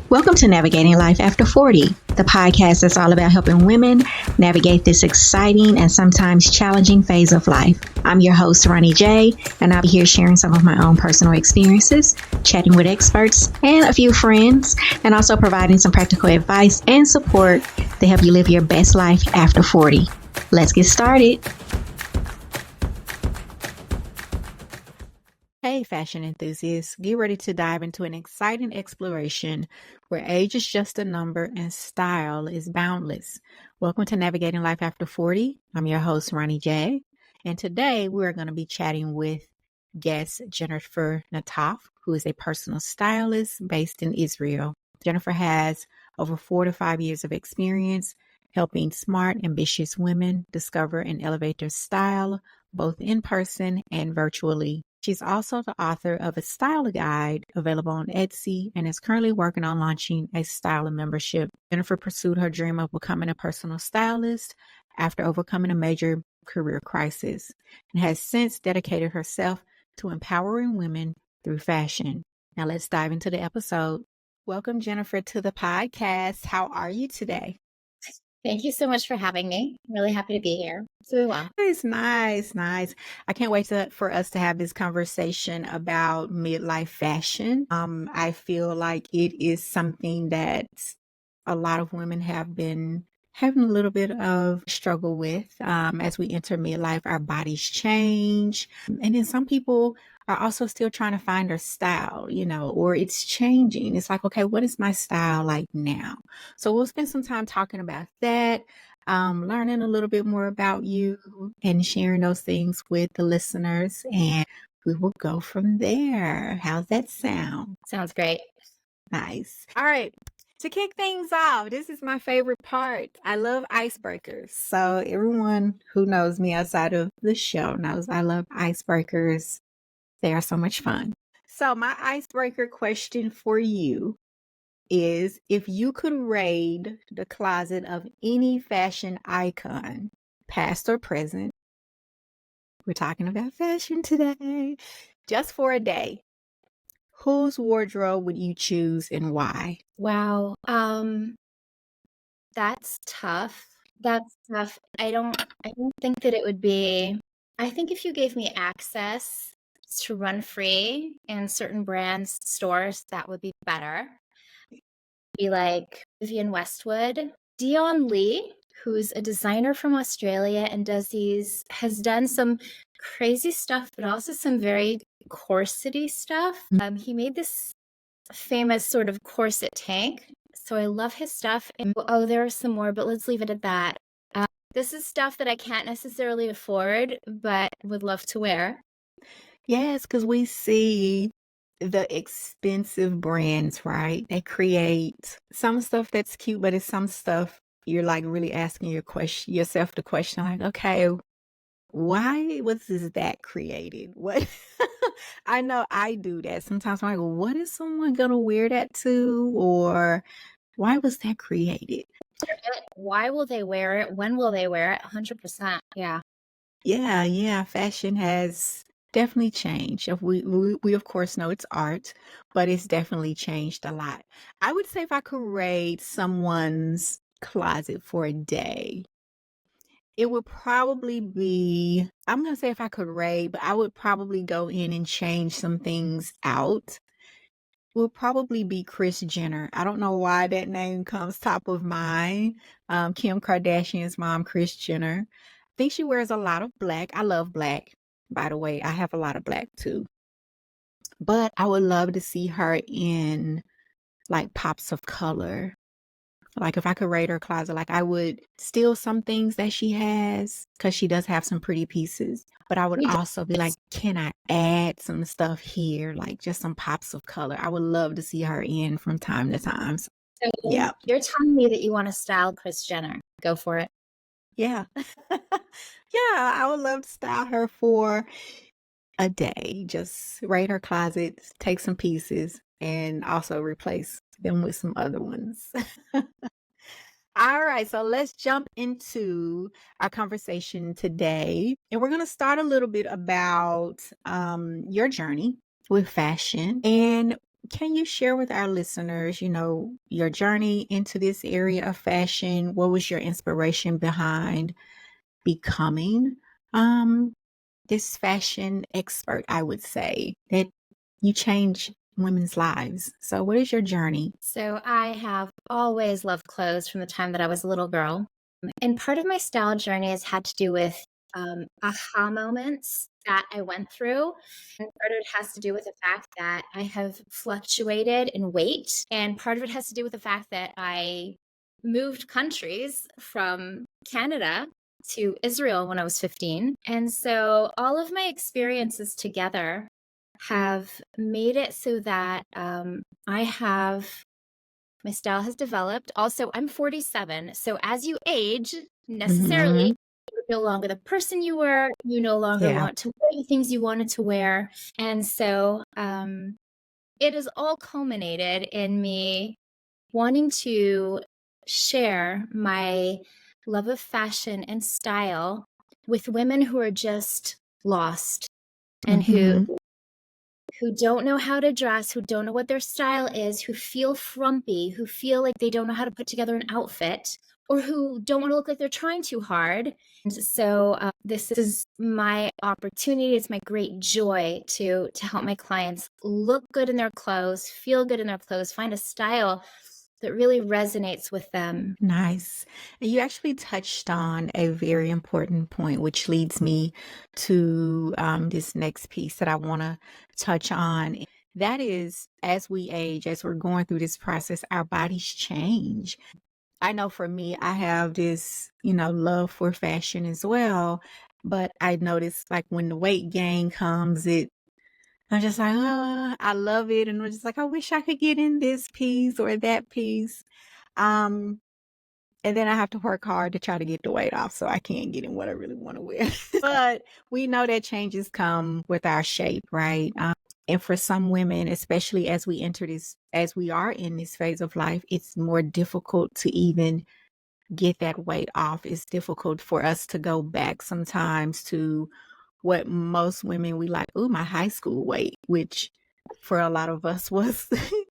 Welcome to Navigating Life After 40, the podcast that's all about helping women navigate this exciting and sometimes challenging phase of life. I'm your host, Ronnie J, and I'll be here sharing some of my own personal experiences, chatting with experts and a few friends, and also providing some practical advice and support to help you live your best life after 40. Let's get started. Hey, fashion enthusiasts, get ready to dive into an exciting exploration where age is just a number and style is boundless. Welcome to Navigating Life After 40. I'm your host, Ronnie J. And today we're going to be chatting with guest Jennifer Nataf, who is a personal stylist based in Israel. Jennifer has over 4 to 5 years of experience helping smart, ambitious women discover and elevate their style, both in person and virtually. She's also the author of a style guide available on Etsy and is currently working on launching a style membership. Jennifer pursued her dream of becoming a personal stylist after overcoming a major career crisis and has since dedicated herself to empowering women through fashion. Now let's dive into the episode. Welcome, Jennifer, to the podcast. How are you today? Thank you so much for having me. I'm really happy to be here. So well. It's nice. I can't wait for us to have this conversation about midlife fashion. I feel like it is something that a lot of women have been having a little bit of struggle with. As we enter midlife, our bodies change. And then some people are also still trying to find their style, or it's changing. It's like, okay, what is my style like now? So we'll spend some time talking about that, learning a little bit more about you and sharing those things with the listeners. And we will go from there. How's that sound? Sounds great. Nice. All right. To kick things off, this is my favorite part. I love icebreakers. So everyone who knows me outside of the show knows I love icebreakers. They are so much fun. So my icebreaker question for you is, if you could raid the closet of any fashion icon, past or present, we're talking about fashion today, just for a day, whose wardrobe would you choose and why? Wow. That's tough. I don't think that it would be. I think if you gave me access to run free in certain brands stores, that would be better. Be like Vivienne Westwood, Dion Lee, who's a designer from Australia and has done some crazy stuff, but also some very corsety stuff. He made this famous sort of corset tank. So I love his stuff. And there are some more, but let's leave it at that. This is stuff that I can't necessarily afford, but would love to wear. Yes, because we see the expensive brands, right? They create some stuff that's cute, but it's some stuff you're like really asking yourself the question, like, okay, why was that created? What? I know I do that sometimes. I'm like, what is someone gonna wear that to, or why was that created? Why will they wear it? When will they wear it? 100%. Yeah. Yeah. Fashion has definitely changed. We of course know it's art, but it's definitely changed a lot. I would say if I could raid someone's closet for a day, it would probably be, I'm going to say if I could raid, but I would probably go in and change some things out. It would probably be Kris Jenner. I don't know why that name comes top of mind. Kim Kardashian's mom, Kris Jenner. I think she wears a lot of black. I love black, by the way. I have a lot of black too. But I would love to see her in like pops of color. Like if I could raid her closet, like I would steal some things that she has because she does have some pretty pieces. But I would also be like, can I add some stuff here? Like just some pops of color. I would love to see her in from time to time. So, yeah. You're telling me that you want to style Kris Jenner. Go for it. Yeah. Yeah, I would love to style her for a day. Just raid her closet, take some pieces, and also replace them with some other ones. All right, so let's jump into our conversation today. And we're going to start a little bit about your journey with fashion and can you share with our listeners, your journey into this area of fashion? What was your inspiration behind becoming um this fashion expert, I would say, that you change women's lives. So what is your journey? So I have always loved clothes from the time that I was a little girl. And part of my style journey has had to do with aha moments that I went through. And part of it has to do with the fact that I have fluctuated in weight. And part of it has to do with the fact that I moved countries from Canada to Israel when I was 15. And so all of my experiences together have made it so that I have my style has developed. Also, I'm 47. So as you age, necessarily, Mhm. you're no longer the person you were. You no longer Yeah. want to wear the things you wanted to wear. And so it has all culminated in me wanting to share my love of fashion and style with women who are just lost and Mhm. who don't know how to dress, who don't know what their style is, who feel frumpy, who feel like they don't know how to put together an outfit, or who don't want to look like they're trying too hard. And so this is my opportunity. It's my great joy to help my clients look good in their clothes, feel good in their clothes, find a style that really resonates with them. Nice. And you actually touched on a very important point, which leads me to this next piece that I want to touch on. That is, as we age, as we're going through this process, our bodies change. I know for me, I have this, love for fashion as well. But I notice like when the weight gain comes, I'm just like, oh, I love it. And I'm just like, I wish I could get in this piece or that piece. Um, and then I have to work hard to try to get the weight off so I can get in what I really want to wear. But we know that changes come with our shape, right? And for some women, especially as we are in this phase of life, it's more difficult to even get that weight off. It's difficult for us to go back sometimes to what most women we like, "Ooh, my high school weight," which for a lot of us was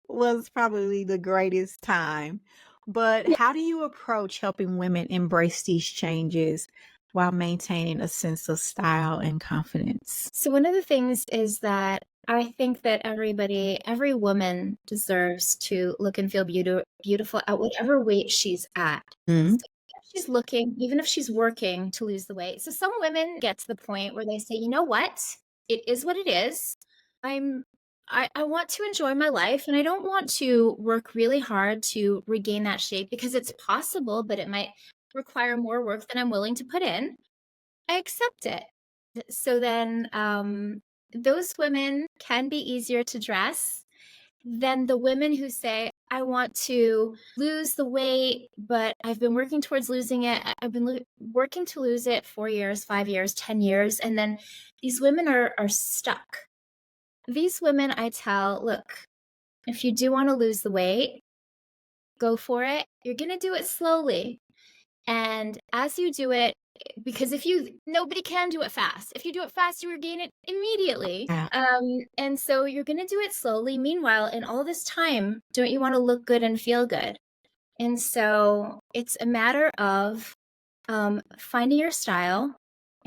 was probably the greatest time. But how do you approach helping women embrace these changes while maintaining a sense of style and confidence? So one of the things is that I think that every woman deserves to look and feel beautiful at whatever weight she's at. Mhm. So if she's looking, even if she's working to lose the weight. So some women get to the point where they say, you know what? It is what it is. I'm I want to enjoy my life and I don't want to work really hard to regain that shape because it's possible, but it might require more work than I'm willing to put in. I accept it. So then, those women can be easier to dress than the women who say, I want to lose the weight, but I've been working towards losing it. I've been working to lose it 4 years, 5 years, 10 years. And then these women are stuck. These women, I tell, look, if you do want to lose the weight, go for it. You're going to do it slowly. And as you do it, because if you nobody can do it fast. If you do it fast, you regain it immediately. Yeah. And so you're gonna do it slowly. Meanwhile, in all this time, don't you want to look good and feel good? And so it's a matter of finding your style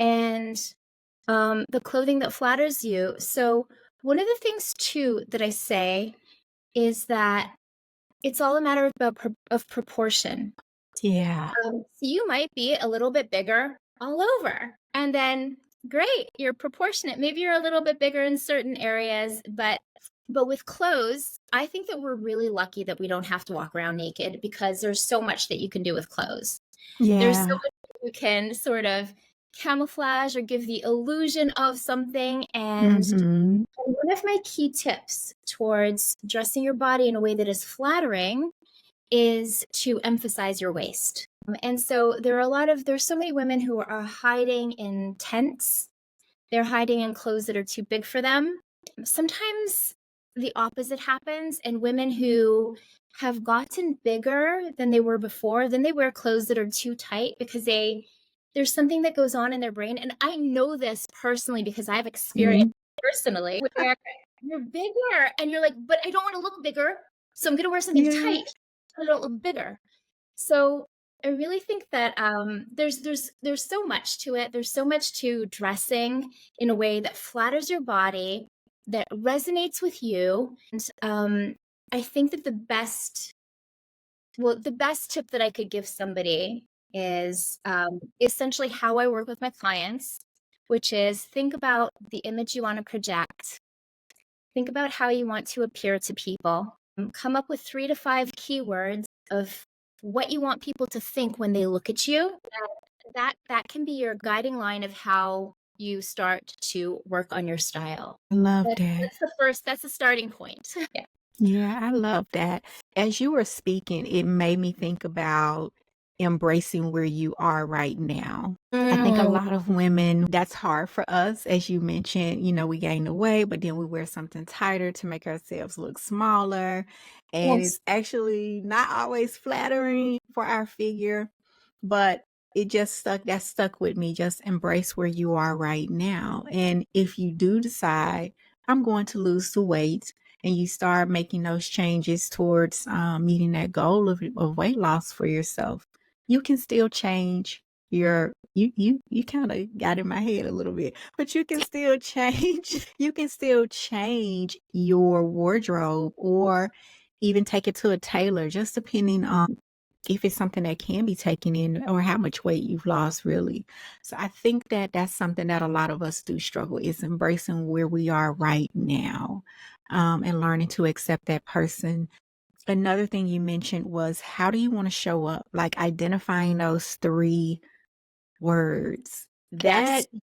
and the clothing that flatters you. So one of the things too that I say is that it's all a matter of proportion. Yeah. So you might be a little bit bigger all over. And then great, you're proportionate. Maybe you're a little bit bigger in certain areas, but with clothes, I think that we're really lucky that we don't have to walk around naked because there's so much that you can do with clothes. There's so Yeah. much that you can sort of camouflage or give the illusion of something. And Mhm. one of my key tips towards dressing your body in a way that is flattering is to emphasize your waist. And so there's so many women who are hiding in tents. They're hiding in clothes that are too big for them. Sometimes the opposite happens, and women who have gotten bigger than they were before, then they wear clothes that are too tight because there's something that goes on in their brain. And I know this personally because I've experienced Mhm. it personally where you're bigger. And you're like, but I don't want to look bigger. So I'm going to wear something Yeah. tight so I don't look bigger. So I really think that there's so much to it. There's so much to dressing in a way that flatters your body, that resonates with you. And I think that the best tip that I could give somebody is essentially how I work with my clients, which is think about the image you want to project. Think about how you want to appear to people. Come up with 3 to 5 keywords of what you want people to think when they look at you. That can be your guiding line of how you start to work on your style. I love That's, that. that's the first. That's the starting point. Yeah. Yeah, I love that. As you were speaking, it made me think about embracing where you are right now. I think a Mm, lot of women, that's hard for us. As you mentioned, we gain the weight, but then we wear something tighter to make ourselves look smaller. And yes. it's actually not always flattering for our figure, but that stuck with me. Just embrace where you are right now. And if you do decide, I'm going to lose the weight, and you start making those changes towards meeting that goal of weight loss for yourself, you can still change you kind of got in my head a little bit, but you can still change you can still change your wardrobe, or even take it to a tailor, just depending on if it's something that can be taken in, or how much weight you've lost, really. So I think that that's something that a lot of us do struggle, is embracing where we are right now, and learning to accept that person. Another thing you mentioned was, how do you want to show up? Like identifying those 3 words. Yes. That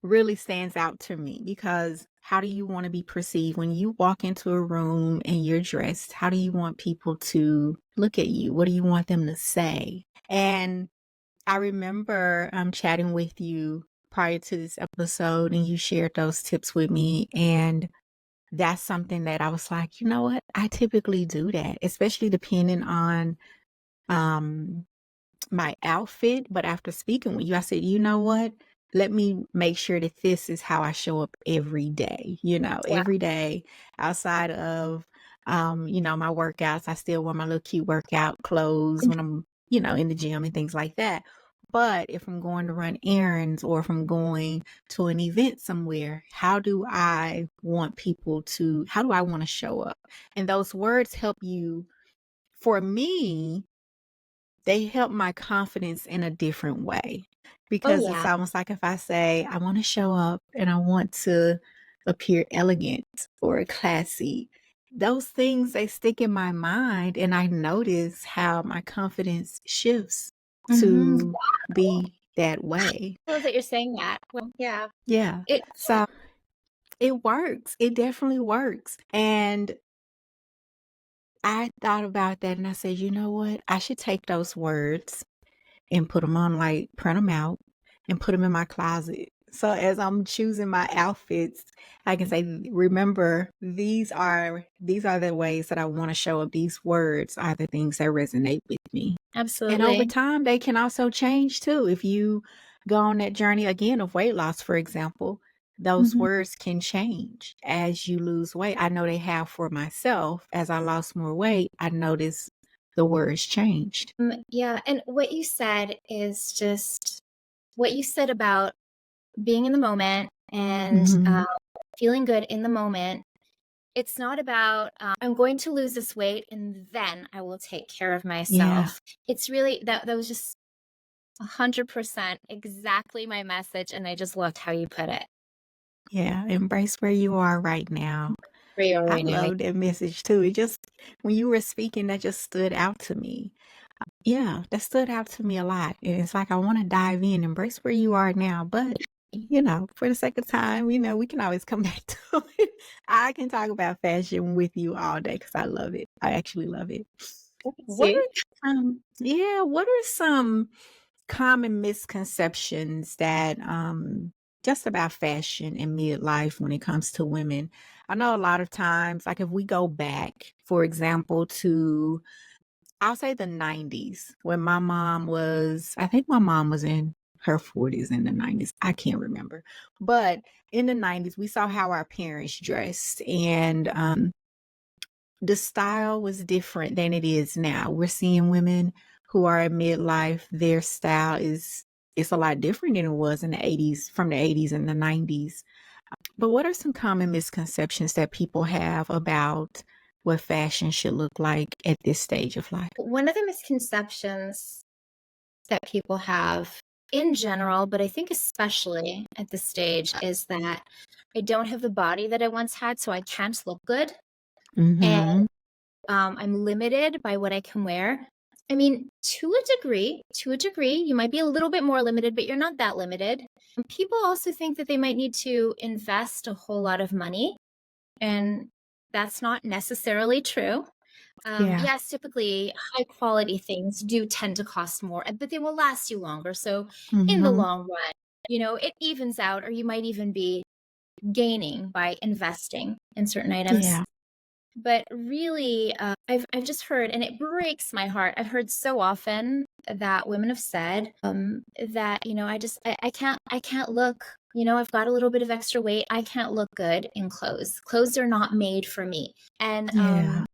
really stands out to me, because how do you want to be perceived when you walk into a room and you're dressed? How do you want people to look at you? What do you want them to say? And I remember chatting with you prior to this episode, and you shared those tips with me. And that's something that I was like, you know what? I typically do that, especially depending on um my outfit. But after speaking with you, I said, you know what? Let me make sure that this is how I show up every day, Wow. every day, outside of, my workouts. I still wear my little cute workout clothes when I'm, in the gym and things like that. But if I'm going to run errands, or if I'm going to an event somewhere, how do I want to show up? And those words help you, for me, they help my confidence in a different way, Oh because it's yeah. almost like if I say, I want to show up and I want to appear elegant or classy, those things, they stick in my mind, and I notice how my confidence shifts Hmm. to be that way. I love that you're saying that. Well, yeah. Yeah. It. So it works. It definitely works. And I thought about that, and I said, you know what? I should take those words and put them on, like, print them out and put them in my closet. So as I'm choosing my outfits, I can say, remember, these are the ways that I want to show up. These words are the things that resonate with me. And over Absolutely. time, they can also change too. If you go on that journey again of weight loss, for example, those Mhm. words can change as you lose weight. I know they have for myself. As I lost more weight, I noticed the words changed. Yeah, and what you said is just what you said about being in the moment and Mhm. feeling good in the moment. It's not about, I'm going to lose this weight and then I will take care of Yeah. myself. It's really that was just 100% exactly my message. And I just loved how you put it. Yeah, embrace where you are right now. Where you are I right now. love that message too. It just, when you were speaking, that just stood out to me. Yeah, that stood out to me a lot. And it's like, I want to dive in, embrace where you are now. But, for the sake of time, we can always come back to it. I can talk about fashion with you all day because I love it. I actually love it. What See? what are some common misconceptions that just about fashion and midlife when it comes to women? I know a lot of times, like if we go back, for example, to, I'll say, the 90s, when I think my mom was in her 40s in the 90s. I can't remember. But in the 90s, we saw how our parents dressed, and the style was different than it is now. We're seeing women who are in midlife, their style is it's a lot different than it was in the 80s, from the 80s and the 90s. But what are some common misconceptions that people have about what fashion should look like at this stage of life? One of the misconceptions that people have in general, but I think especially at this stage, is that I don't have the body that I once had, so I can't look good. And Mhm. I'm limited by what I can wear. I mean, to a degree, you might be a little bit more limited, but you're not that limited. And people also think that they might need to invest a whole lot of money, and that's not necessarily true. Yeah. Yes, typically high quality things do tend to cost more, but they will last you longer. So in the Mhm. long run, it evens out, or you might even be gaining by investing in certain items. Yeah. But really, I've just heard, and it breaks my heart. I've heard so often that women have said that I can't look. I've got a little bit of extra weight. I can't look good in clothes. Clothes are not made for me. And Yeah.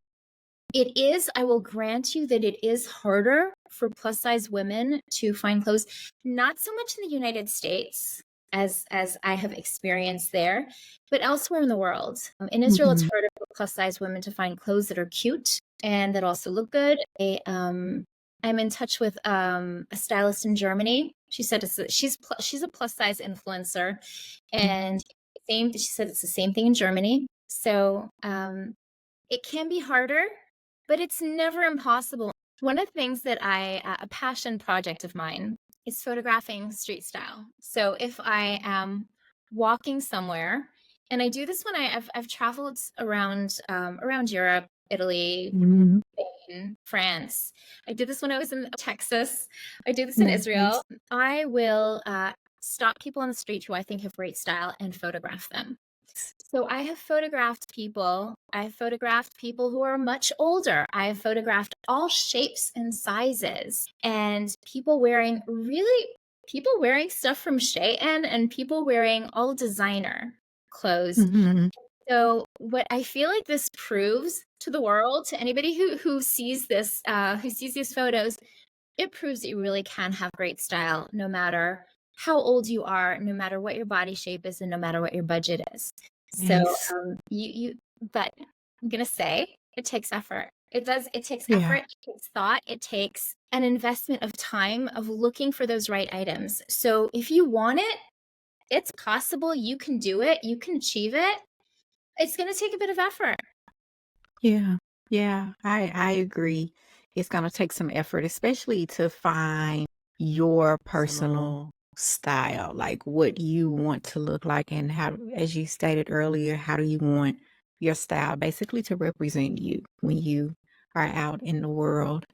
it is, I will grant you that it is harder for plus size women to find clothes, not so much in the United States as I have experienced there, but elsewhere in the world. In Israel, it's Mhm. harder for plus size women to find clothes that are cute and that also look good. I'm in touch with a stylist in Germany. She said she's a plus size influencer, and she said it's the same thing in Germany. So it can be harder, but it's never impossible. One of the things that a passion project of mine is photographing street style. So if I am walking somewhere, and I do this when I've traveled around Europe, Italy, Mhm. Spain, France. I did this when I was in Texas. I do this in Nice. Israel. I will stop people on the street who I think have great style and photograph them. So I have photographed people. I've photographed people who are much older. I've photographed all shapes and sizes, and people wearing stuff from Shein, and people wearing all designer clothes. Mhm. So what I feel like this proves to the world, to anybody who sees this, who sees these photos, it proves that you really can have great style no matter how old you are, no matter what your body shape is, and no matter what your budget is. So, Nice. but I'm gonna say it takes effort. It does. It takes Yeah. effort. It takes thought. It takes an investment of time of looking for those right items. So if you want it, it's possible. You can do it. You can achieve it. It's gonna take a bit of effort. Yeah. Yeah. I agree. It's gonna take some effort, especially to find your personal style, like what you want to look like, and how, as you stated earlier, how do you want your style basically to represent you when you are out in the world.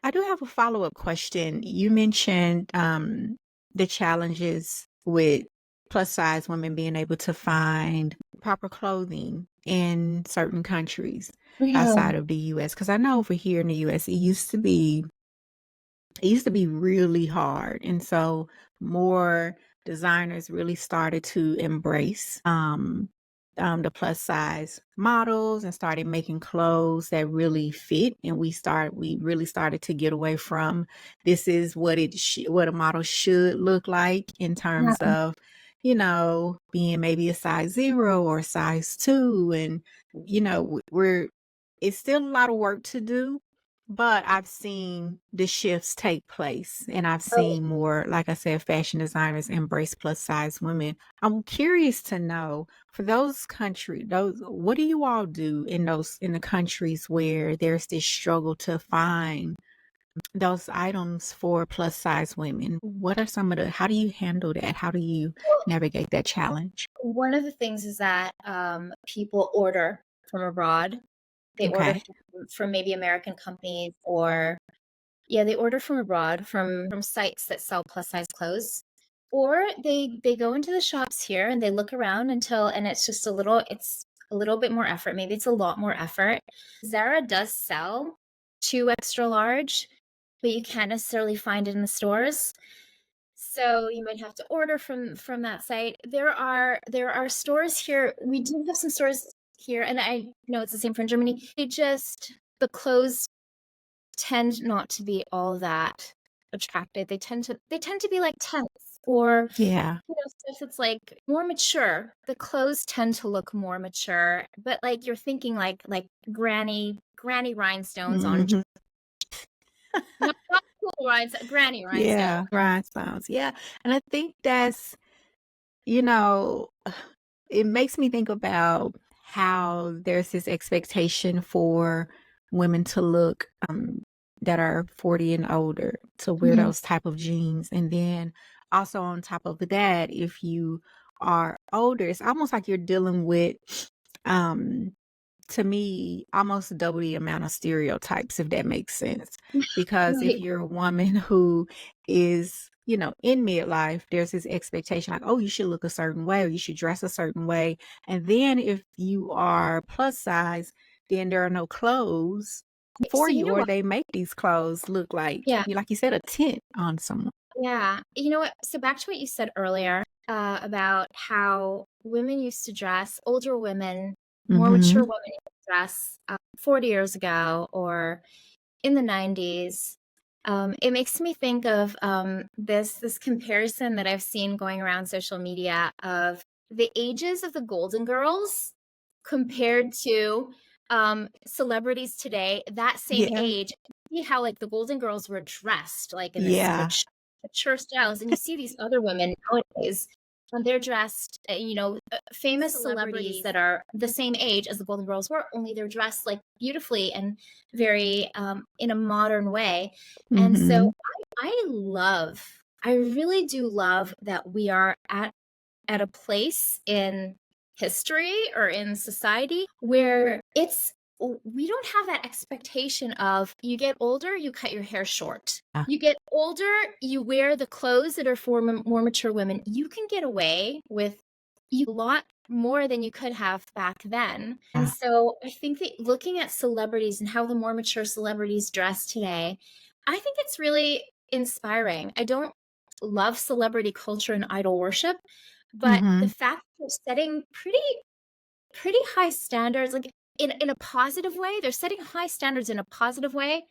I do have a follow-up question. You mentioned the challenges with plus size women being able to find proper clothing in certain countries Yeah. outside of the US. Because I know over here in the US, it used to be really hard. And so more designers really started to embrace the plus size models and started making clothes that really fit. And we really started to get away from this is what a model should look like in terms Yeah. of, being maybe a size 0 or a size 2. And, it's still a lot of work to do, but I've seen the shifts take place, and I've Oh, seen more, like I said, fashion designers embrace plus size women. I'm curious to know, for those, what do you all do in the countries where there's this struggle to find those items for plus size women? What are some of how do you handle that? How do you navigate that challenge? one of the things is that people order from abroad. They order Okay. from maybe American companies, or yeah, they order from abroad from sites that sell plus size clothes. Or they go into the shops here and they look around and it's a little bit more effort. Maybe it's a lot more effort. Zara does sell 2 extra large, but you can't necessarily find it in the stores. So you might have to order from that site. There are stores here. We do have some stores here, and I know it's the same for in Germany. The clothes tend not to be all that attractive. They tend to be like tents or Yeah. stuff that's like more mature. The clothes tend to look more mature, but like you're thinking like granny rhinestones on Mhm. not cool granny rhinestone. Yeah, rhinestones, yeah, and I think that's you know, it makes me think about how there's this expectation for women to look, that are 40 and older to wear Mhm. those type of jeans, and then also on top of that, if you are older, it's almost like you're dealing with, um to me, almost double the amount of stereotypes, if that makes sense. Because if Right. you're a woman who is, in midlife, there's this expectation like, oh, you should look a certain way or you should dress a certain way. And then if you are plus size, then there are no clothes for So you you, know or what? they make these clothes look Yeah. like you said, a tent on someone. Yeah. You know what? So back to what you said earlier, about how women used to dress, older women, more mature Hmm. women used to dress 40 years ago or in the 90s. It makes me think of this comparison that I've seen going around social media of the ages of the Golden Girls compared to celebrities today, that same Yeah. age. See how like the Golden Girls were dressed like in this Yeah. mature styles, and you see these other women nowadays, and they're dressed, famous celebrities that are the same age as the Golden Girls were, only they're dressed like beautifully and very in a modern way. And Hmm. so I really do love that we are at a place in history or in society where we don't have that expectation of you get older, you cut your hair short. You get older, you wear the clothes that are for more mature women. You can get away with a lot more than you could have back then. And Yeah. so I think that looking at celebrities and how the more mature celebrities dress today, I think it's really inspiring. I don't love celebrity culture and idol worship, but the Hmm. fact that they're setting pretty high standards, like in a positive way, they're setting high standards in a positive way,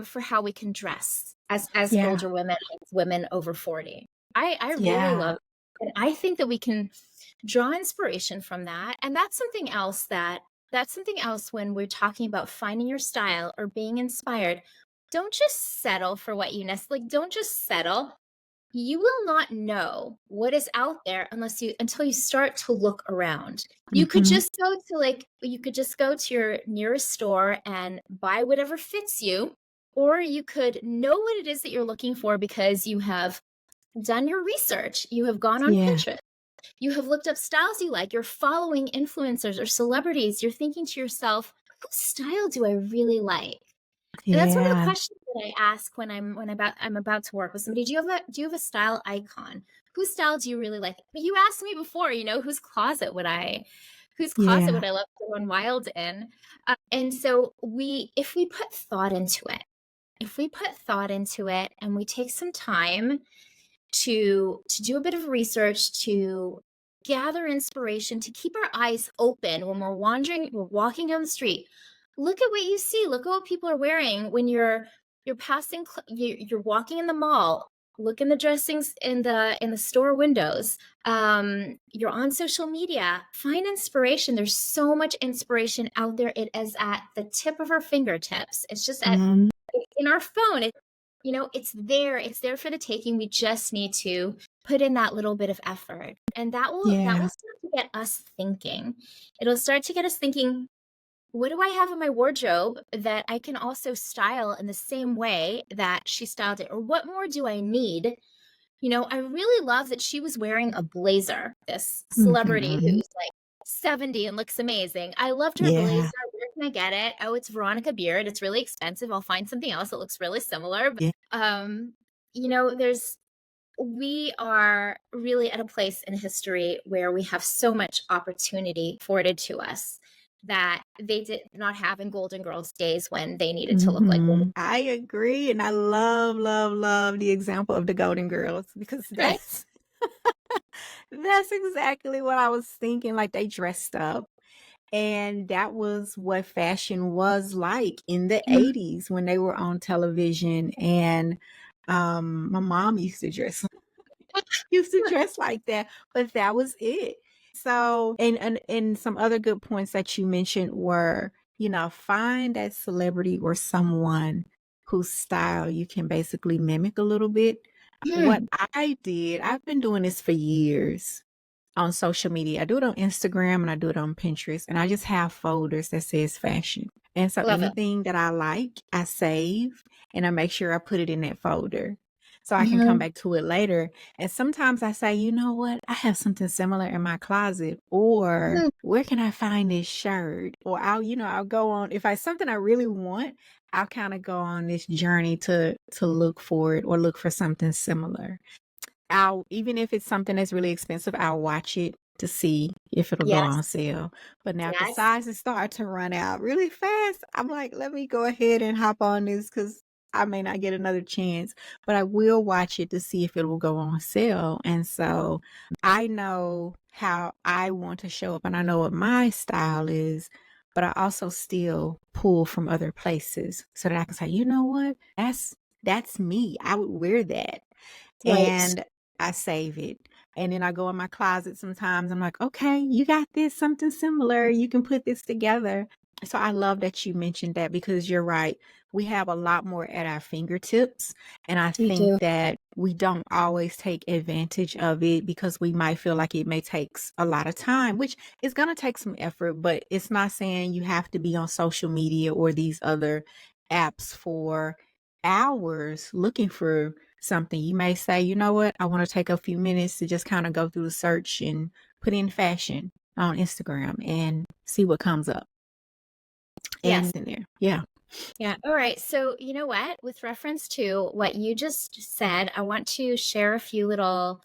for how we can dress as Yeah. older women, as women over 40. I really Yeah. love, and I think that we can draw inspiration from that. And that's something else when we're talking about finding your style or being inspired. Don't just settle for what you like. Don't just settle. You will not know what is out there until you start to look around. Hmm. You could just go to your nearest store and buy whatever fits you, or you could know what it is that you're looking for because you have done your research. You have gone on Yeah. Pinterest. You have looked up styles you like. You're following influencers or celebrities. You're thinking to yourself, whose style do I really like? And that's one of the Yeah. questions that I ask I'm about to work with somebody. Do you have a style icon? Whose style do you really like? But you asked me before, whose closet Yeah. would I love to run wild in? And so if we put thought into it, and we take some time to do a bit of research, to gather inspiration, to keep our eyes open when we're walking down the street. Look at what you see. Look at what people are wearing when you're you're walking in the mall. Look in the dressings in the store windows. You're on social media. Find inspiration. There's so much inspiration out there. It is at the tip of our fingertips. It's just Mhm. in our phone. It's there for the taking. We just need to put in that little bit of effort, and that will Yeah. start to get us thinking. It'll start to get us thinking, what do I have in my wardrobe that I can also style in the same way that she styled it? Or what more do I need? I really love that she was wearing a blazer, this celebrity Mhm. who's like 70 and looks amazing. I loved her Yeah. blazer. Where can I get it? Oh, it's Veronica Beard. It's really expensive. I'll find something else that looks really similar. But, Yeah. there's we are really at a place in history where we have so much opportunity afforded to us that they did not have in Golden Girls days when they needed to look like Golden. Mhm. I agree, and I love, love, love the example of the Golden Girls because Right? that's exactly what I was thinking, like, they dressed up, and that was what fashion was like in the Mhm. '80s when they were on television, and, my mom used to dress like that, but that was it. So, and some other good points that you mentioned were, find that celebrity or someone whose style you can basically mimic a little bit. What Mhm. I've been doing this for years on social media. I do it on Instagram and I do it on Pinterest, and I just have folders that says fashion. And so Love it. anything that I like, I save and I make sure I put it in that folder so I can come Mhm. back to it later. And sometimes I say, you know what? I have something similar in my closet, or Mhm. where can I find this shirt? Or I'll go on if I something I really want, I'll kind of go on this journey to look for it or look for something similar. I'll even if it's something that's really expensive, I'll watch it to see if it'll go on Yes. sale. But now if the Yes. sizes start to run out really fast, I'm like, let me go ahead and hop on this because I may not get another chance. But I will watch it to see if it will go on sale. And so I know how I want to show up and I know what my style is. But I also still pull from other places so that I can say, you know what? That's me. I would wear that. Right. And I save it. And then I go in my closet sometimes. I'm like, okay, you got this, something similar. You can put this together. So I love that you mentioned that because you're right. We have a lot more at our fingertips. And I We think do. that we don't always take advantage of it because we might feel like it may take a lot of time, which is going to take some effort, but it's not saying you have to be on social media or these other apps for hours looking for something. You may say, you know what, I want to take a few minutes to just kind of go through the search and put in fashion on Instagram and see what comes up. Yes. And in there. Yeah. Yeah. All right. So, you know what? With reference to what you just said, I want to share a few little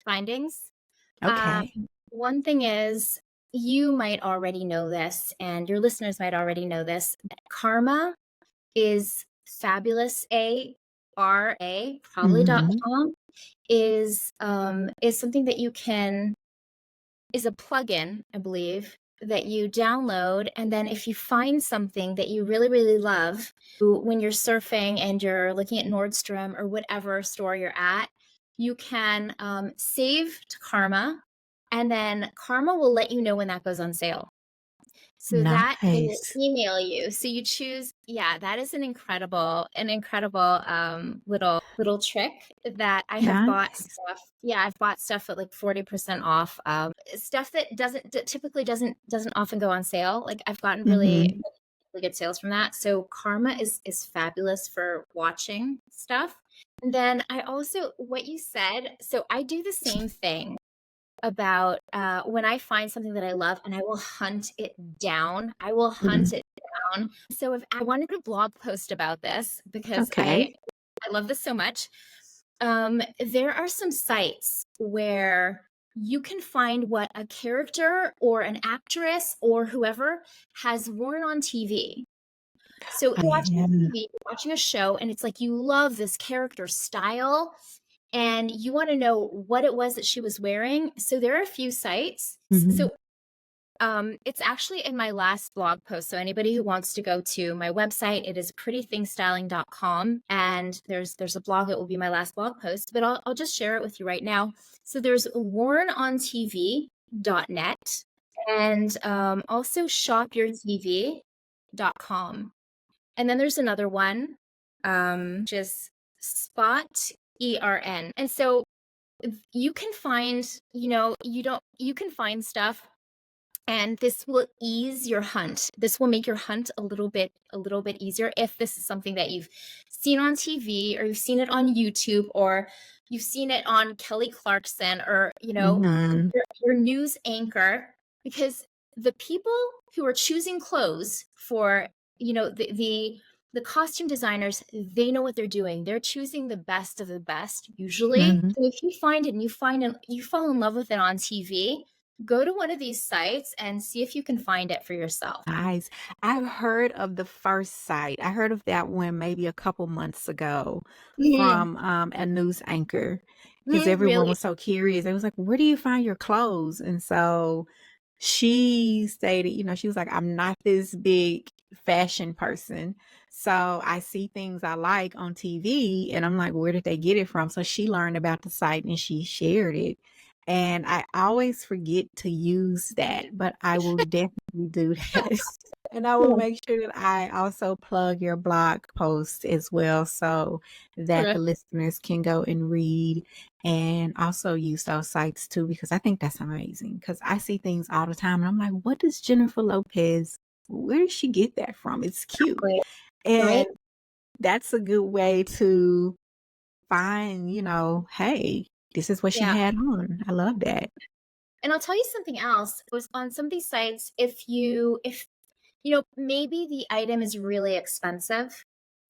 findings. Um, Okay. One thing is, you might already know this, and your listeners might already know this. Karma is fabulous. ARA, Mhm. probably.com is something that you can is a plugin, I believe, that you download. And then if you find something that you really, really love, when you're surfing and you're looking at Nordstrom or whatever store you're at, you can save to Karma, and then Karma will let you know when that goes on sale. So that will Nice. email you. So you choose, yeah, that is an incredible little trick that I have bought Nice. stuff. Yeah, I've bought stuff at like 40% off. Stuff that typically doesn't often go on sale. Like I've gotten Mhm. really good sales from that. So Karma is fabulous for watching stuff. And then I also what you said, so I do the same thing about when I find something that I love and I will hunt it down. I will hunt Mhm. it down. So if I wanted a blog post about this because Okay. I love this so much. There are some sites where you can find what a character or an actress or whoever has worn on TV. So I you're watching am. TV, you're watching a show, and it's like you love this character style and you want to know what it was that she was wearing. So there are a few sites. Mhm. So it's actually in my last blog post. So anybody who wants to go to my website, it is prettythingstyling.com. And there's a blog that will be my last blog post, but I'll just share it with you right now. So there's wornontv.net and also shopyourtv.com. And then there's another one, just Spot ERN. And so you can find, you can find stuff and this will ease your hunt. This will make your hunt a little bit easier if this is something that you've seen on TV or you've seen it on YouTube or you've seen it on Kelly Clarkson or, Mhm. your news anchor because the people who are choosing clothes for, the costume designers, they know what they're doing. They're choosing the best of the best usually. Mhm. So if you find it and you fall in love with it on TV, Go to one of these sites and see if you can find it for yourself. Nice. I've heard of the first site. I heard of that one maybe a couple months ago Mhm. from, a news anchor because Mhm, everyone really? was so curious. It was like, "Where do you find your clothes?" And so she stated, she was like, "I'm not this big fashion person, so I see things I like on TV, and I'm like, where did they get it from?" So she learned about the site and she shared it, and I always forget to use that, but I will definitely do that. And I will Yeah. make sure that I also plug your blog post as well so that the Correct. listeners can go and read and also use those sites too because I think that's amazing because I see things all the time and I'm like, "What does Jennifer Lopez where did she get that from? It's cute." Exactly. And Right? that's a good way to find, "Hey, this is what she Yeah. had on." I love that. And I'll tell you something else. It was on some of these sites, if maybe the item is really expensive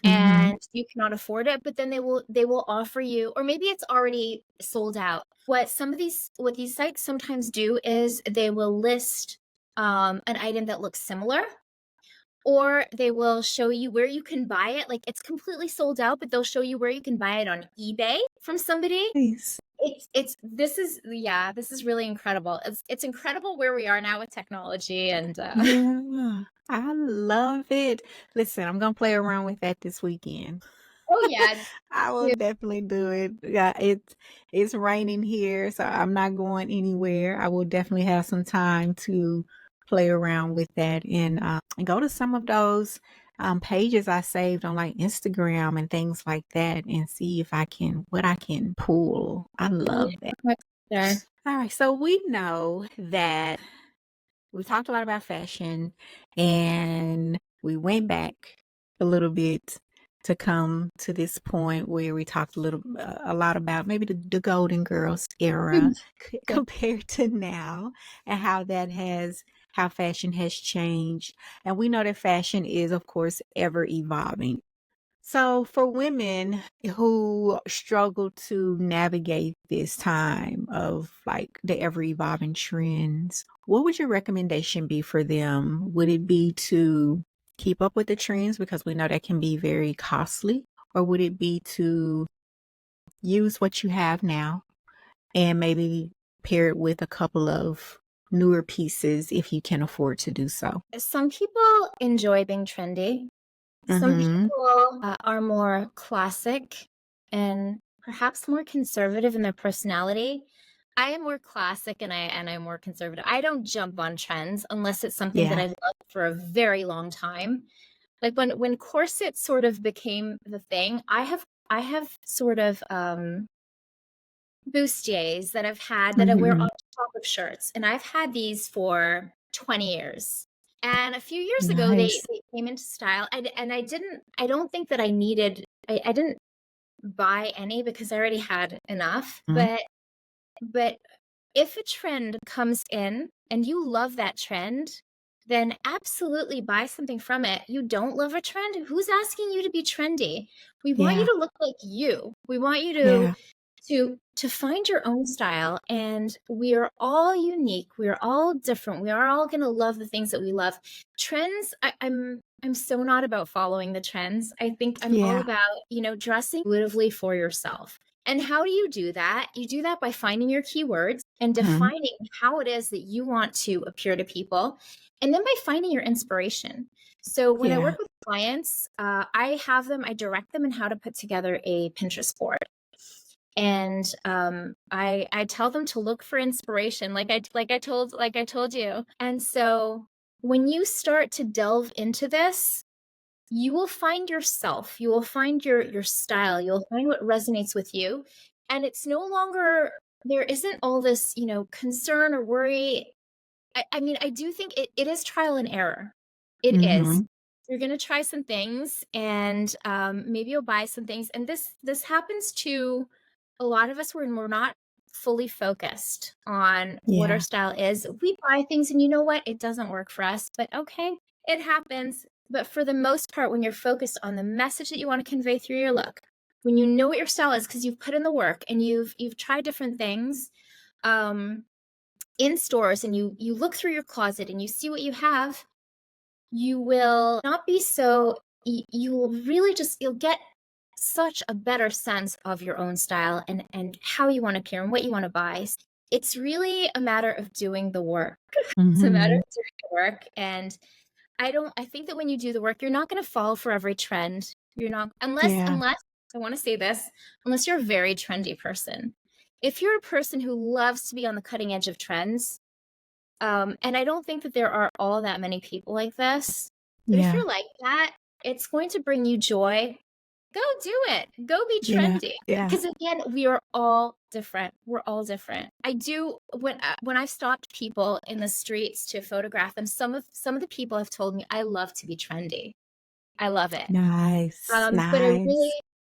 Mhm. and you cannot afford it, but then they will offer you, or maybe it's already sold out. What these sites sometimes do is they will list an item that looks similar, or they will show you where you can buy it. Like it's completely sold out, but they'll show you where you can buy it on eBay from somebody. Nice. This is really incredible. It's incredible where we are now with technology and Yeah. I love it. Listen, I'm gonna play around with that this weekend. oh yeah. I will definitely do it. Yeah, it's raining here, so I'm not going anywhere. I will definitely have some time to play around with that and go to some of those pages I saved on like Instagram and things like that and see if I can what I can pull. I love that. Sure. All right, so we know that we talked a lot about fashion and we went back a little bit to come to this point where we talked a lot about maybe the Golden Girls era Yeah. compared to now and how fashion has changed. And we know that fashion is, of course, ever evolving. So, for women who struggle to navigate this time of like the ever evolving trends, what would your recommendation be for them? Would it be to keep up with the trends because we know that can be very costly? Or would it be to use what you have now and maybe pair it with a couple of newer pieces if you can afford to do so? Some people enjoy being trendy. Some Mm-hmm. people are more classic and perhaps more conservative in their personality. I am more classic and I'm more conservative. I don't jump on trends unless it's something that Yeah. I've loved for a very long time. Like when corsets sort of became the thing, I have sort of bustiers that I've had that I wear Mm-hmm. on top of shirts, and I've had these for 20 years. And a few years ago, they, Nice. they came into style, and I don't think that I didn't buy any because I already had enough. Mm-hmm. But if a trend comes in and you love that trend, then absolutely buy something from it. You don't love a trend? Who's asking you to be trendy? We want you Yeah. to look like you. We want you Yeah. to find your own style, and we are all unique. We are all different. We are all going to love the things that we love. Trends, I'm so not about following the trends. I think I'm all Yeah. about, dressing intuitively for yourself. And how do you do that? You do that by finding your keywords and Mhm. defining how it is that you want to appear to people, and then by finding your inspiration. So when I work Yeah. with clients, I direct them in how to put together a Pinterest board. And I tell them to look for inspiration, like I told you. And so when you start to delve into this, you will find yourself. You will find your style. You'll find what resonates with you. And it's no longer, there isn't all this, concern or worry. I mean, I do think it is trial and error. It is. Mhm. You're gonna try some things, and maybe you'll buy some things. And this happens to a lot of us when we're not fully focused on what our Yeah. style is. We buy things, and you know what? It doesn't work for us, but okay, it happens. But for the most part, when you're focused on the message that you want to convey through your look, when you know what your style is because you've put in the work and you've tried different things, um, in stores and you look through your closet and you see what you have, you will not be so you will really just you'll get such a better sense of your own style and how you want to appear and what you want to buy. It's really a matter of doing the work. It's a matter Mhm. of doing the work. And I think that when you do the work, you're not going to fall for every trend. You're not, Yeah. unless, I want to say this, unless you're a very trendy person. If you're a person who loves to be on the cutting edge of trends, and I don't think that there are all that many people like this, but if Yeah. you're like that, it's going to bring you joy. Go do it. Go be Yeah. trendy. Yeah. Because again, we are all different. We're all different. I do when I've stopped people in the streets to photograph them. Some of the people have told me I love to be trendy. I love it. Nice. But Nice.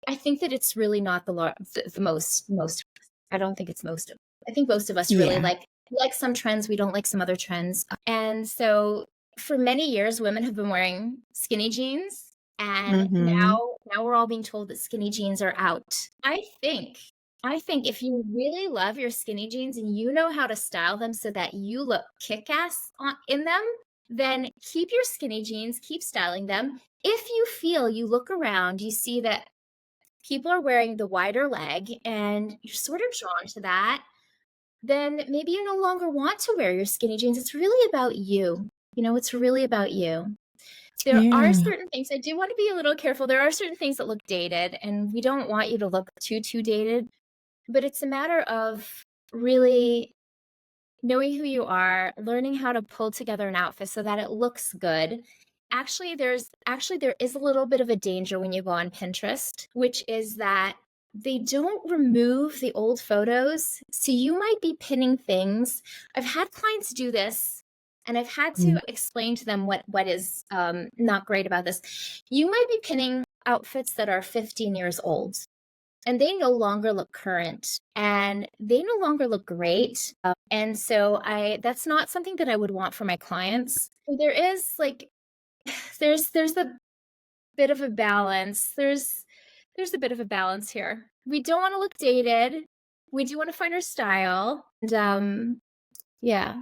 I think that it's really not the most. I don't think it's most of. I think most of us really Yeah. like some trends. We don't like some other trends, and so for many years, women have been wearing skinny jeans, and Mhm. now we're all being told that skinny jeans are out. I think if you really love your skinny jeans and you know how to style them so that you look kick-ass in them, then keep your skinny jeans, keep styling them. If you feel you look around, you see that people are wearing the wider leg and you're sort of drawn to that, then maybe you no longer want to wear your skinny jeans. It's really about you. It's really about you. There are Yeah. certain things I do want to be a little careful. There are certain things that look dated, and we don't want you to look too dated, but it's a matter of really knowing who you are, learning how to pull together an outfit so that it looks good. There is a little bit of a danger when you go on Pinterest, which is that they don't remove the old photos. So you might be pinning things. I've had clients do this and I've had Mm. to explain to them what is not great about this. You might be pinning outfits that are 15 years old and they no longer look current and they no longer look great. And so that's not something that I would want for my clients. So there is like there's a bit of a balance. There's a bit of a balance here. We don't want to look dated. We do want to find our style. And yeah.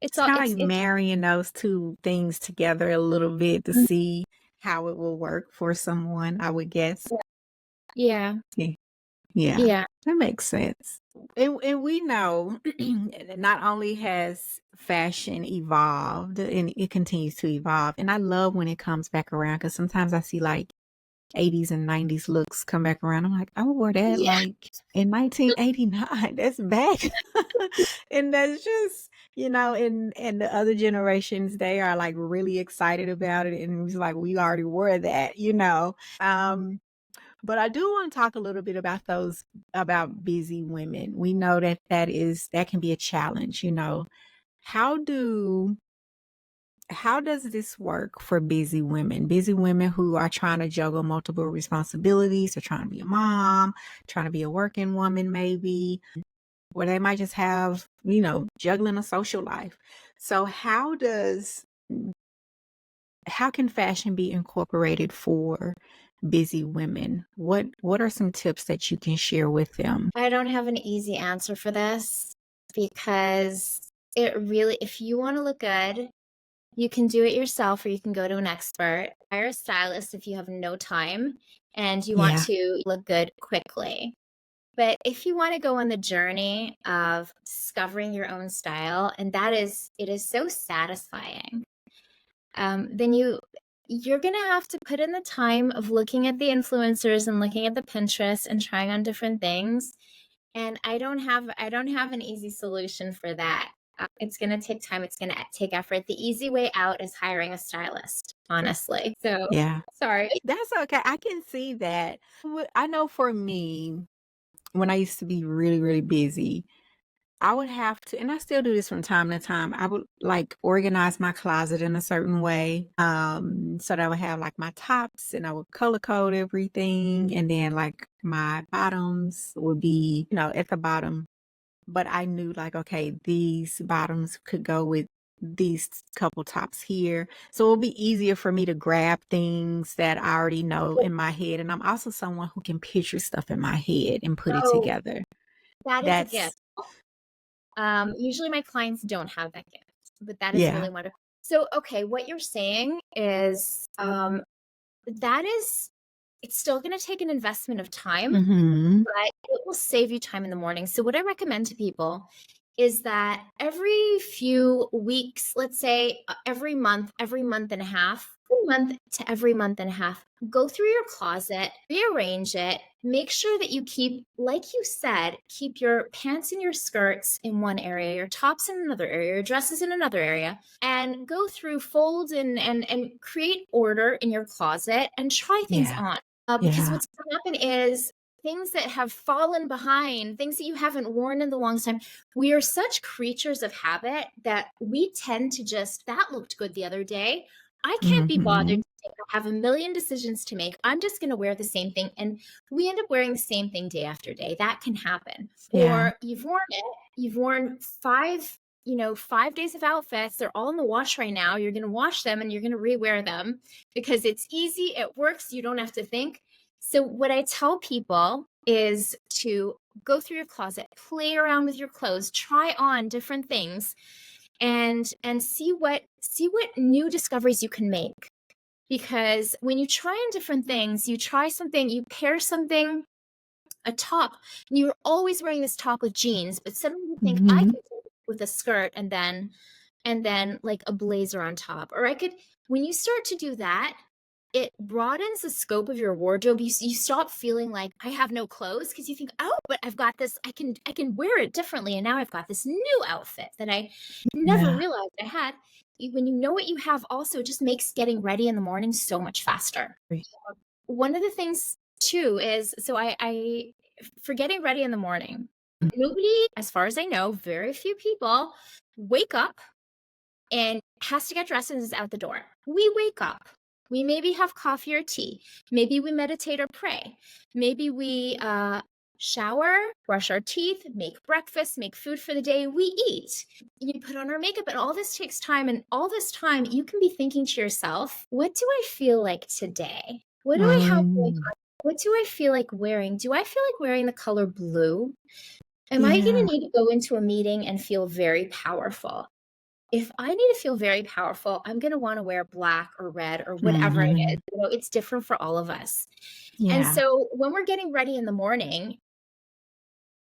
It's It's all kinda like marrying those 2 things together a little bit to see how it will work for someone, I would guess. yeah. Yeah. Yeah. Yeah. That makes sense. And we know that not only has fashion evolved and it continues to evolve, and I love when it comes back around because sometimes I see, like, 80s and 90s looks come back around. I'm like, I wore that Yeah. like in 1989. That's back. And that's just, and the other generations, they are like really excited about it. And it's like, we already wore that. But I do want to talk a little bit about about busy women. We know that can be a challenge. How do how does this work for busy women? Busy women who are trying to juggle multiple responsibilities, or trying to be a mom, trying to be a working woman, maybe, or they might just have, juggling a social life. So how can fashion be incorporated for busy women? What are some tips that you can share with them? I don't have an easy answer for this because if you want to look good, you can do it yourself or you can go to an expert. Hire a stylist if you have no time and you want Yeah. to look good quickly. But if you want to go on the journey of discovering your own style, and it is so satisfying, then you're gonna have to put in the time of looking at the influencers and looking at the Pinterest and trying on different things. And I don't have an easy solution for that. It's going to take time. It's going to take effort. The easy way out is hiring a stylist, honestly. So Yeah. sorry. That's okay. I can see that. I know for me, when I used to be really, really busy, I would have to, and I still do this from time to time. I would like organize my closet in a certain way. So that I would have like my tops and I would color code everything. And then like my bottoms would be, at the bottom. But I knew like, okay, these bottoms could go with these couple tops here. So it'll be easier for me to grab things that I already know in my head. And I'm also someone who can picture stuff in my head and put it Oh, together. that is a That's gift. Usually my clients don't have that gift, but that is Yeah. really wonderful. So, okay, what you're saying is, that is it's still gonna take an investment of time, Mhm. but it will save you time in the morning. So what I recommend to people is that every few weeks, let's say every month and a half, every month to every month and a half, go through your closet, rearrange it, make sure that you keep, like you said, keep your pants and your skirts in one area, your tops in another area, your dresses in another area, and go through, fold and create order in your closet and try things Yeah. on. Because Yeah. what's going to happen is things that have fallen behind, things that you haven't worn in the longest time, we are such creatures of habit that we tend to just, that looked good the other day. I can't be bothered Mhm. to have a million decisions to make. I'm just going to wear the same thing. And we end up wearing the same thing day after day. That can happen. Yeah. Or you've worn 5 days of outfits. They're all in the wash right now. You're going to wash them and you're going to rewear them because it's easy, it works, you don't have to think. So, what I tell people is to go through your closet, play around with your clothes, try on different things and see what new discoveries you can make. Because when you try on different things, you try something, you pair something, a top, and you're always wearing this top with jeans, but suddenly you think I Mhm. could do it with a skirt and then like a blazer on top. Or I could, when you start to do that, it broadens the scope of your wardrobe. You stop feeling like I have no clothes because you think, oh, but I've got this. I can wear it differently, and now I've got this new outfit that I never Yeah. realized I had. When you know what you have, also it just makes getting ready in the morning so much faster. One of the things too is, so I for getting ready in the morning, nobody, as far as I know, very few people wake up and has to get dressed and is out the door. We wake up. We maybe have coffee or tea. Maybe we meditate or pray. Maybe we shower, brush our teeth, make breakfast, make food for the day. We eat. You put on our makeup, and all this takes time. And all this time, you can be thinking to yourself, what do I feel like today? What do I have going Mm. on? What do I feel like wearing? Do I feel like wearing the color blue? Am I going to Yeah. need to go into a meeting and feel very powerful? If I need to feel very powerful, I'm going to want to wear black or red or whatever it is. Mhm. It's different for all of us. And Yeah. so when we're getting ready in the morning,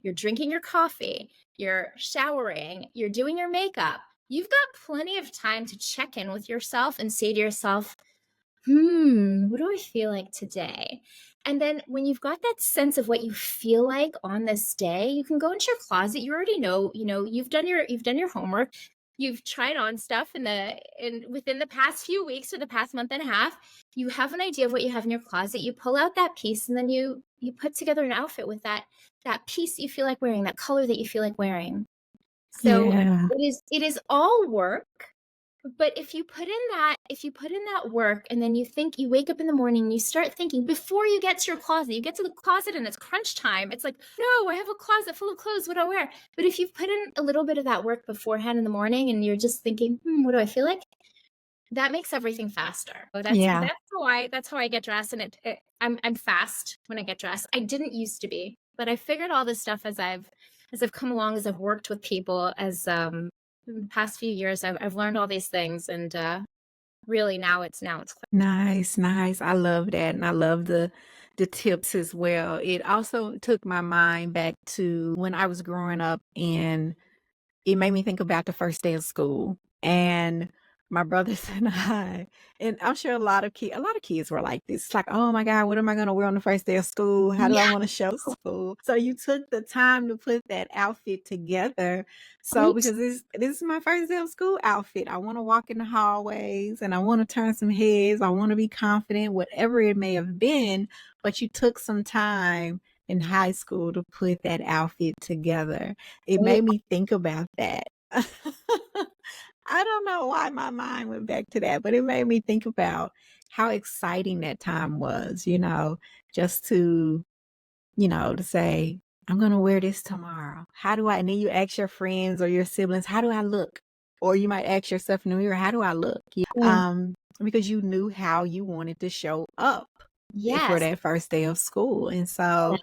you're drinking your coffee, you're showering, you're doing your makeup. You've got plenty of time to check in with yourself and say to yourself, what do I feel like today? And then when you've got that sense of what you feel like on this day, you can go into your closet. You already know, you've done your homework. You've tried on stuff in within the past few weeks or the past month and a half. You have an idea of what you have in your closet. You pull out that piece and then you put together an outfit with that piece that you feel like wearing, that color that you feel like wearing. So Yeah. it is all work, but if you put in that work and then you wake up in the morning and you start thinking before you get to your closet, you get to the closet and it's crunch time. It's like, no, I have a closet full of clothes. What do I wear? But if you've put in a little bit of that work beforehand in the morning and you're just thinking, what do I feel like? That makes everything faster. So that's Yeah. that's how I get dressed, and I'm fast when I get dressed. I didn't used to be, but I figured all this stuff as I've come along, as I've worked with people, as in the past few years, I've learned all these things, and really now it's clear. Nice, nice. I love that, and I love the tips as well. It also took my mind back to when I was growing up, and it made me think about the first day of school, and my brothers and I'm sure a lot of kids were like this. It's like, "Oh my god, what am I gonna wear on the first day of school? How do I Yeah. wanna show school?" So you took the time to put that outfit together. So Right. because this is my first day of school outfit. I wanna walk in the hallways, and I wanna turn some heads. I wanna be confident, whatever it may have been, but you took some time in high school to put that outfit together. It Right. made me think about that. I don't know why my mind went back to that, but it made me think about how exciting that time was, just to say, I'm gonna wear this tomorrow. How do I and then you ask your friends or your siblings, how do I look? Or you might ask yourself in the mirror, how do I look? Mm. Because you knew how you wanted to show up for Yes. that first day of school. And so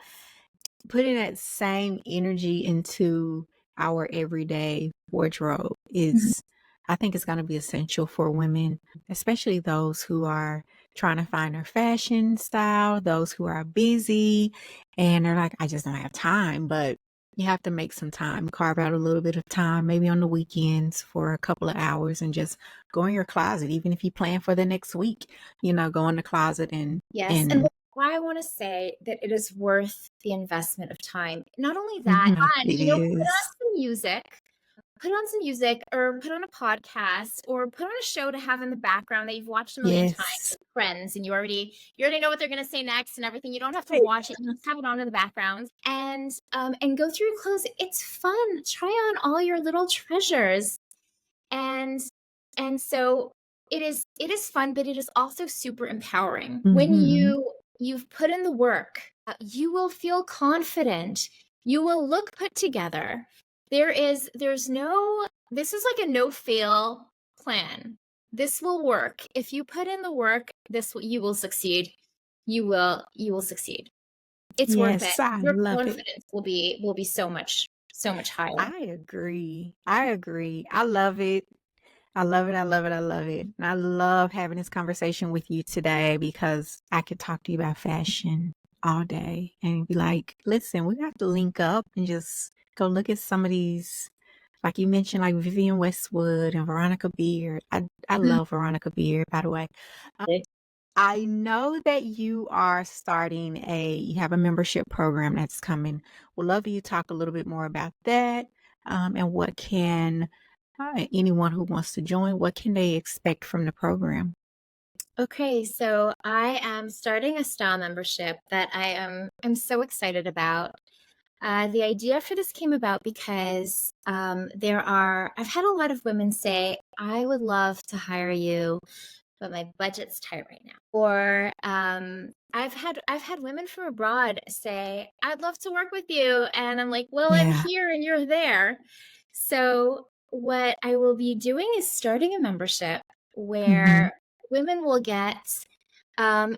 putting that same energy into our everyday wardrobe Mhm. is I think it's gonna be essential for women, especially those who are trying to find their fashion style, those who are busy and they're like, "I just don't have time," but you have to make some time, carve out a little bit of time, maybe on the weekends for a couple of hours and just go in your closet, even if you plan for the next week, go in the closet Yes, and and why I wanna say that it is worth the investment of time. Not only that, Mhm. fun, It put on is. some music. Put on some music or put on a podcast or put on a show to have in the background that you've watched a million times Yes. with friends and you already know what they're gonna say next and everything. You don't have to watch it, you just have it on in the background and go through your clothes. It's fun. Try on all your little treasures. And so it is fun, but it is also super empowering. When Mhm. you've put in the work, you will feel confident. You will look put together. There's no this is like a no fail plan. This will work. If you put in the work, you will succeed. You will succeed. It's worth it. Yes, I Your love it. confidence will be so much higher. I agree. I agree. I love it. I love it. I love it. I love it. And I love having this conversation with you today because I could talk to you about fashion all day and be like, listen, we have to link up and just go look at some of these, like you mentioned, like Vivian Westwood and Veronica Beard. I love Veronica Beard, by the way. I know that you have a membership program that's coming. Would love for you to talk a little bit more about that, and what can anyone who wants to join, what can they expect from the program? Okay, so I am starting a style membership that I'm so excited about. The idea for this came about because I've had a lot of women say, I would love to hire you, but my budget's tight right now. Or I've had women from abroad say, I'd love to work with you. And I'm like, well, I'm Yeah. here and you're there. So what I will be doing is starting a membership Mhm. where women will get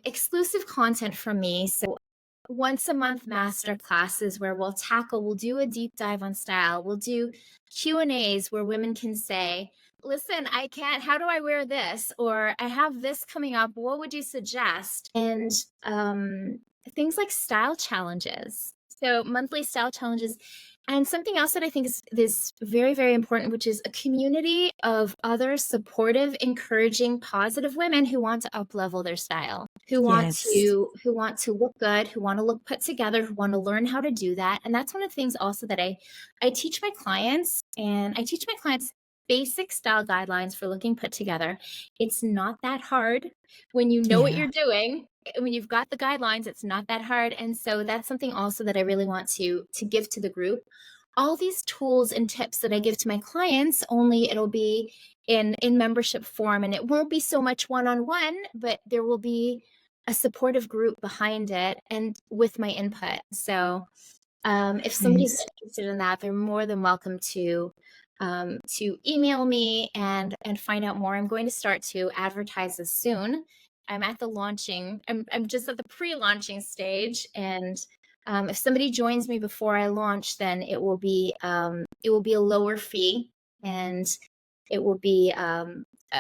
exclusive content from me. So once a month master classes where we'll do a deep dive on style. We'll do Q&As where women can say, listen, I can't, how do I wear this? Or I have this coming up. What would you suggest? And things like style challenges. So monthly style challenges. And something else that I think is very, very important, which is a community of other supportive, encouraging, positive women who want to up level their style, Yes. who want to look good, who want to look put together, who want to learn how to do that. And that's one of the things also that I teach my clients, and I teach my clients basic style guidelines for looking put together. It's not that hard when you know what Yeah. you're doing. When you've got the guidelines, it's not that hard. And so that's something also that I really want to give to the group. All these tools and tips that I give to my clients, only it'll be in membership form, and it won't be so much one-on-one, but there will be a supportive group behind it and with my input. So if somebody's Nice. interested in that, they're more than welcome to email me and find out more. I'm going to start to advertise this soon. I'm just at the pre-launching stage, and if somebody joins me before I launch, then it will be a lower fee, and it will be a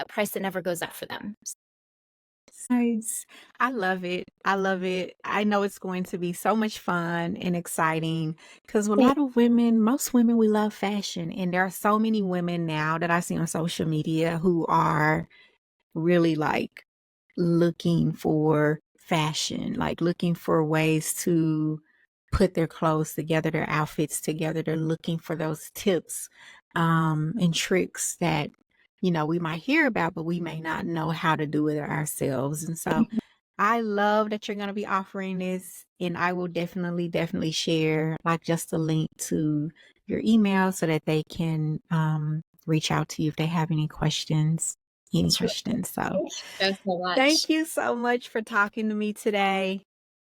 price that never goes up for them. Nice. I love it. I love it. I know it's going to be so much fun and exciting because a Thank lot of women, most women, we love fashion. And there are so many women now that I see on social media who are really like looking for fashion, like looking for ways to put their clothes together, their outfits together. They're looking for those tips and tricks that, we might hear about, but we may not know how to do it ourselves. And so you. I love that you're going to be offering this. And I will definitely, definitely share like just a link to your email so that they can reach out to you if they have any questions. Any Terrific. questions. So Thank you so much. thank you so much for talking to me today.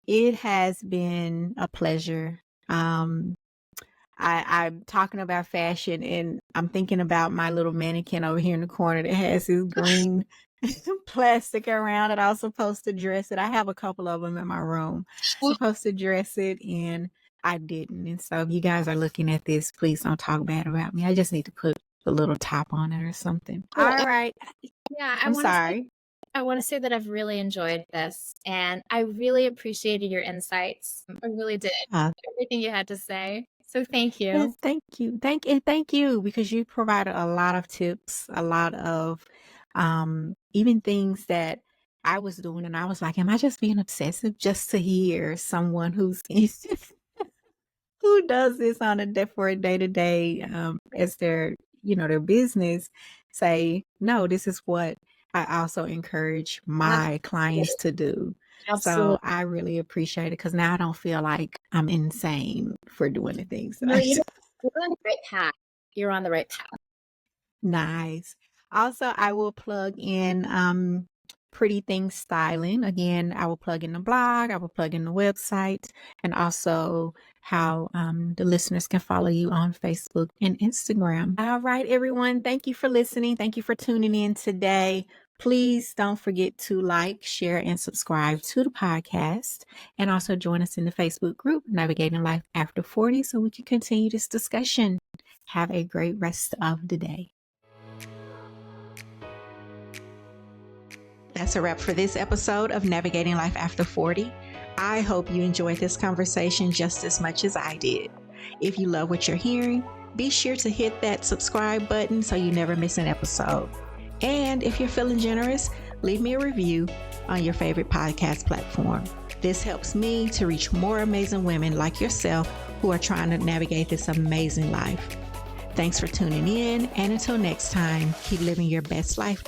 It has been a pleasure. Um, I'm talking about fashion and I'm thinking about my little mannequin over here in the corner that has this green plastic around it. I was supposed to dress it. I have a couple of them in my room. Supposed to dress it and I didn't. And so if you guys are looking at this, please don't talk bad about me. I just need to put a little top on it or something. Well, All right. yeah, I'm sorry. I want to say that I've really enjoyed this, and I really appreciated your insights. I really did. Uh, Everything you had to say. So thank yes, you. thank you. Thank you because you provided a lot of tips, a lot of even things that I was doing and I was like, am I just being obsessive just to hear someone who's who does this on for a day to day as their their business say no, this is what I also encourage my clients to do. So Absolutely. I really appreciate it because now I don't feel like I'm insane for doing the things that No, I do. you're on the right path. You're on the right path. Nice. Also, I will plug in Pretty Things Styling. Again, I will plug in the blog, I will plug in the website, and also how the listeners can follow you on Facebook and Instagram. All right, everyone. Thank you for listening. Thank you for tuning in today. Please don't forget to like, share, and subscribe to the podcast. And also join us in the Facebook group, Navigating Life After 40, so we can continue this discussion. Have a great rest of the day. That's a wrap for this episode of Navigating Life After 40. I hope you enjoyed this conversation just as much as I did. If you love what you're hearing, be sure to hit that subscribe button so you never miss an episode. And if you're feeling generous, leave me a review on your favorite podcast platform. This helps me to reach more amazing women like yourself who are trying to navigate this amazing life. Thanks for tuning in, and until next time, keep living your best life.